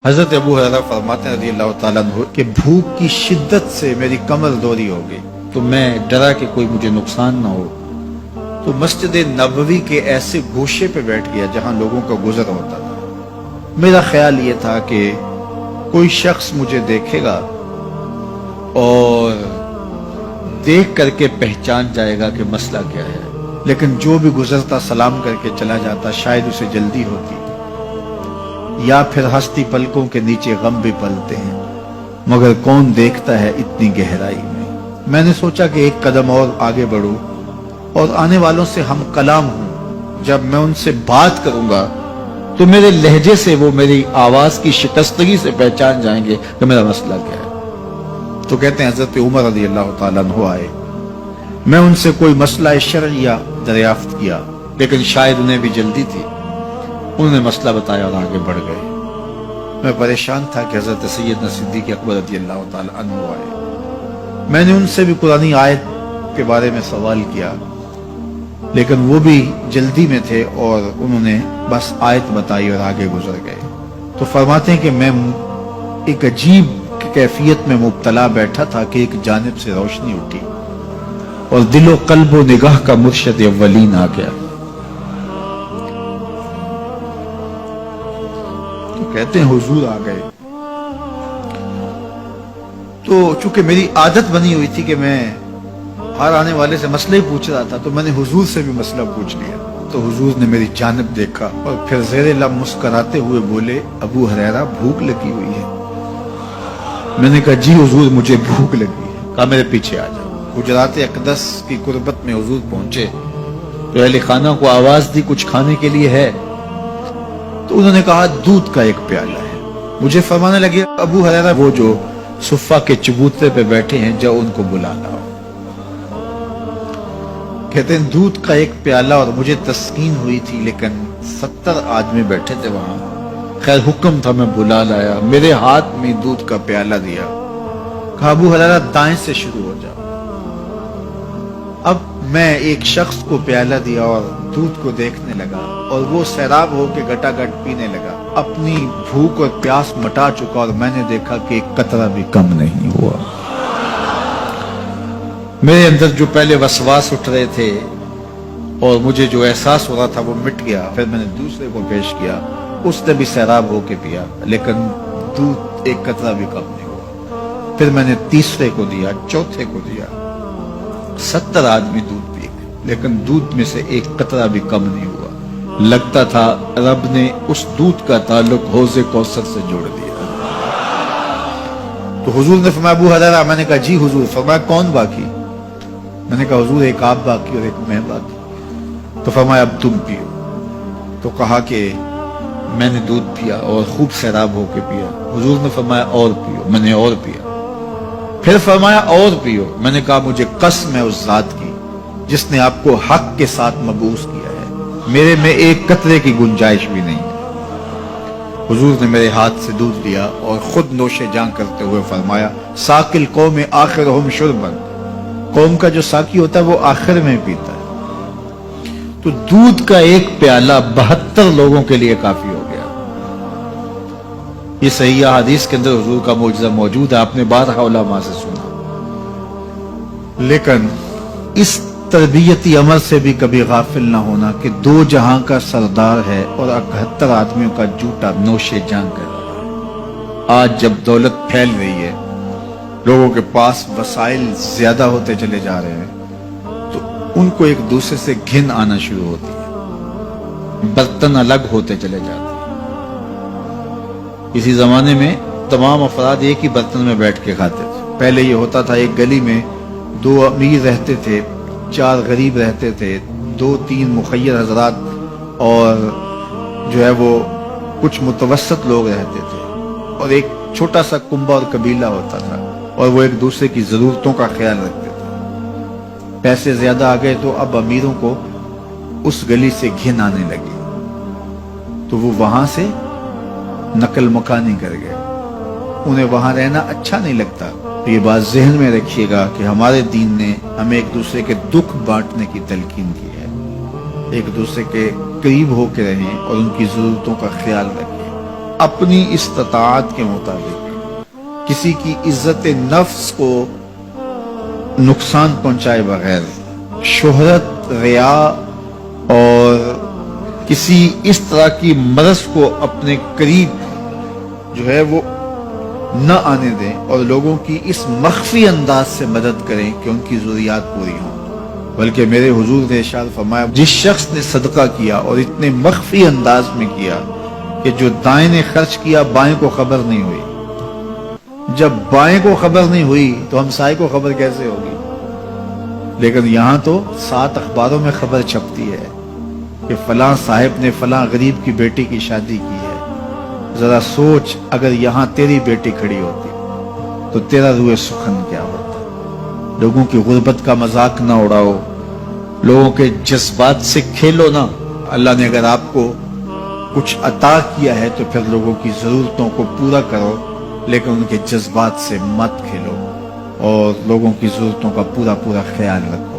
حضرت ابو ہریرہ فرماتے ہیں رضی اللہ تعالیٰ عنہ کہ بھوک کی شدت سے میری کمر دوری ہو گئی، تو میں ڈرا کہ کوئی مجھے نقصان نہ ہو، تو مسجد نبوی کے ایسے گوشے پہ بیٹھ گیا جہاں لوگوں کا گزر ہوتا تھا۔ میرا خیال یہ تھا کہ کوئی شخص مجھے دیکھے گا اور دیکھ کر کے پہچان جائے گا کہ مسئلہ کیا ہے، لیکن جو بھی گزرتا سلام کر کے چلا جاتا، شاید اسے جلدی ہوتی، یا پھر ہستی پلکوں کے نیچے غم بھی پلتے ہیں، مگر کون دیکھتا ہے اتنی گہرائی میں۔ میں نے سوچا کہ ایک قدم اور آگے بڑھوں اور آنے والوں سے ہم کلام ہوں، جب میں ان سے بات کروں گا تو میرے لہجے سے وہ میری آواز کی شکستگی سے پہچان جائیں گے کہ میرا مسئلہ کیا ہے۔ تو کہتے ہیں حضرت عمر رضی اللہ تعالیٰ عنہ آئے، میں ان سے کوئی مسئلہ شرعیہ دریافت کیا، لیکن شاید انہیں بھی جلدی تھی، انہوں نے مسئلہ بتایا اور آگے بڑھ گئے۔ میں پریشان تھا کہ حضرت سیدنا صدیق اکبر رضی اللہ تعالیٰ عنہ آئے۔ میں نے ان سے بھی قرآنی آیت کے بارے میں سوال کیا، لیکن وہ بھی جلدی میں تھے اور انہوں نے بس آیت بتائی اور آگے گزر گئے۔ تو فرماتے ہیں کہ میں ایک عجیب کیفیت میں مبتلا بیٹھا تھا کہ ایک جانب سے روشنی اٹھی اور دل و قلب و نگاہ کا مرشد اولین آ گیا۔ تو کہتے ہیں حضور آ گئے، تو چونکہ میری عادت بنی ہوئی تھی کہ میں ہر آنے والے سے مسئلہ ہی پوچھ رہا تھا، تو میں نے حضور سے بھی مسئلہ پوچھ لیا۔ تو حضور نے میری جانب دیکھا اور پھر زیر لب مسکراتے ہوئے بولے، ابو ہریرہ بھوک لگی ہوئی ہے؟ میں نے کہا جی حضور مجھے بھوک لگی ہے۔ کہا میرے پیچھے آ جاؤ۔ حجرات اقدس کی قربت میں حضور پہنچے تو اہل خانہ کو آواز دی کچھ کھانے کے لیے ہے؟ تو انہوں نے کہا دودھ کا ایک پیالہ ہے۔ مجھے فرمانے لگے ابو ہریرہ وہ جو صفہ کے چبوترے پہ بیٹھے ہیں جاؤ ان کو بلا لاؤ۔ کہتے ہیں دودھ کا ایک پیالہ، اور مجھے تسکین ہوئی تھی لیکن 70 آدمی بیٹھے تھے وہاں۔ خیر حکم تھا، میں بلا لایا، میرے ہاتھ میں دودھ کا پیالہ دیا، کہا ابو ہریرہ دائیں سے شروع ہو جاؤ۔ اب میں ایک شخص کو پیالہ دیا اور دودھ کو دیکھنے لگا، اور وہ سیراب ہو کے گٹا گٹ پینے لگا، اپنی بھوک اور پیاس مٹا چکا، اور میں نے دیکھا کہ ایک قطرہ بھی کم نہیں ہوا۔ میرے اندر جو پہلے وسواس اٹھ رہے تھے اور مجھے جو احساس ہو رہا تھا وہ مٹ گیا۔ پھر میں نے دوسرے کو پیش کیا، اس نے بھی سیراب ہو کے پیا، لیکن دودھ ایک قطرہ بھی کم نہیں ہوا۔ پھر میں نے تیسرے کو دیا، چوتھے کو دیا، 70 آدمی دودھ پی گئے، لیکن دودھ میں سے ایک قطرہ بھی کم نہیں ہوا۔ لگتا تھا رب نے اس دودھ کا تعلق حوض کوثر سے جوڑ دیا۔ تو حضور نے فرمایا ابو ہریرہ، میں نے کہا جی حضور۔ فرمایا کون باقی؟ میں نے کہا حضور ایک آپ باقی اور ایک میں باقی۔ تو فرمایا اب تم پیو۔ تو کہا کہ میں نے دودھ پیا اور خوب سیراب ہو کے پیا۔ حضور نے فرمایا اور پیو، میں نے اور پیا۔ پھر فرمایا اور پیو۔ میں نے کہا مجھے قسم ہے اس ذات کی جس نے آپ کو حق کے ساتھ مبعوث کیا ہے، میرے میں ایک قطرے کی گنجائش بھی نہیں۔ حضور نے میرے ہاتھ سے دودھ لیا اور خود نوش جاں کرتے ہوئے فرمایا ساقی القوم آخرہم شربا، قوم کا جو ساقی ہوتا ہے وہ آخر میں پیتا ہے۔ تو دودھ کا ایک پیالہ 72 لوگوں کے لیے کافی ہو گیا۔ یہ صحیح حدیث کے اندر حضور کا معجزہ موجود ہے، آپ نے بارہا علماء سے سنا۔ لیکن اس تربیتی عمل سے بھی کبھی غافل نہ ہونا کہ 2 جہاں کا سردار ہے اور 71 آدمیوں کا جوٹا نوش جاں کر رہا ہے۔ آج جب دولت پھیل رہی ہے، لوگوں کے پاس وسائل زیادہ ہوتے چلے جا رہے ہیں، تو ان کو ایک دوسرے سے گھن آنا شروع ہوتی ہے، برتن الگ ہوتے چلے جاتے ہیں۔ اسی زمانے میں تمام افراد ایک ہی برتن میں بیٹھ کے کھاتے تھے۔ پہلے یہ ہوتا تھا ایک گلی میں 2 امیر رہتے تھے، 4 غریب رہتے تھے، 2-3 مخیر حضرات اور جو ہے وہ کچھ متوسط لوگ رہتے تھے، اور ایک چھوٹا سا کنبہ اور قبیلہ ہوتا تھا، اور وہ ایک دوسرے کی ضرورتوں کا خیال رکھتے تھے۔ پیسے زیادہ آ گئے تو اب امیروں کو اس گلی سے گھن آنے لگی، تو وہ وہاں سے نقل مکانی کر گئے، انہیں وہاں رہنا اچھا نہیں لگتا۔ تو یہ بات ذہن میں رکھیے گا کہ ہمارے دین نے ہمیں ایک دوسرے کے دکھ بانٹنے کی تلقین کی ہے، ایک دوسرے کے قریب ہو کے رہیں اور ان کی ضرورتوں کا خیال رکھیں۔ اپنی استطاعت کے مطابق کسی کی عزت نفس کو نقصان پہنچائے بغیر شہرت، ریا اور کسی اس طرح کی مرض کو اپنے قریب جو ہے وہ نہ آنے دیں، اور لوگوں کی اس مخفی انداز سے مدد کریں کہ ان کی ضروریات پوری ہوں۔ بلکہ میرے حضور نے ارشاد فرمایا، جس شخص نے صدقہ کیا اور اتنے مخفی انداز میں کیا کہ جو دائیں نے خرچ کیا بائیں کو خبر نہیں ہوئی، جب بائیں کو خبر نہیں ہوئی تو ہمسائے کو خبر کیسے ہوگی؟ لیکن یہاں تو 7 اخباروں میں خبر چھپتی ہے کہ فلاں صاحب نے فلاں غریب کی بیٹی کی شادی کی ہے۔ ذرا سوچ، اگر یہاں تیری بیٹی کھڑی ہوتی تو تیرا روح سخن کیا ہوتا؟ لوگوں کی غربت کا مذاق نہ اڑاؤ، لوگوں کے جذبات سے کھیلو نہ۔ اللہ نے اگر آپ کو کچھ عطا کیا ہے تو پھر لوگوں کی ضرورتوں کو پورا کرو، لیکن ان کے جذبات سے مت کھیلو اور لوگوں کی ضرورتوں کا پورا خیال رکھو۔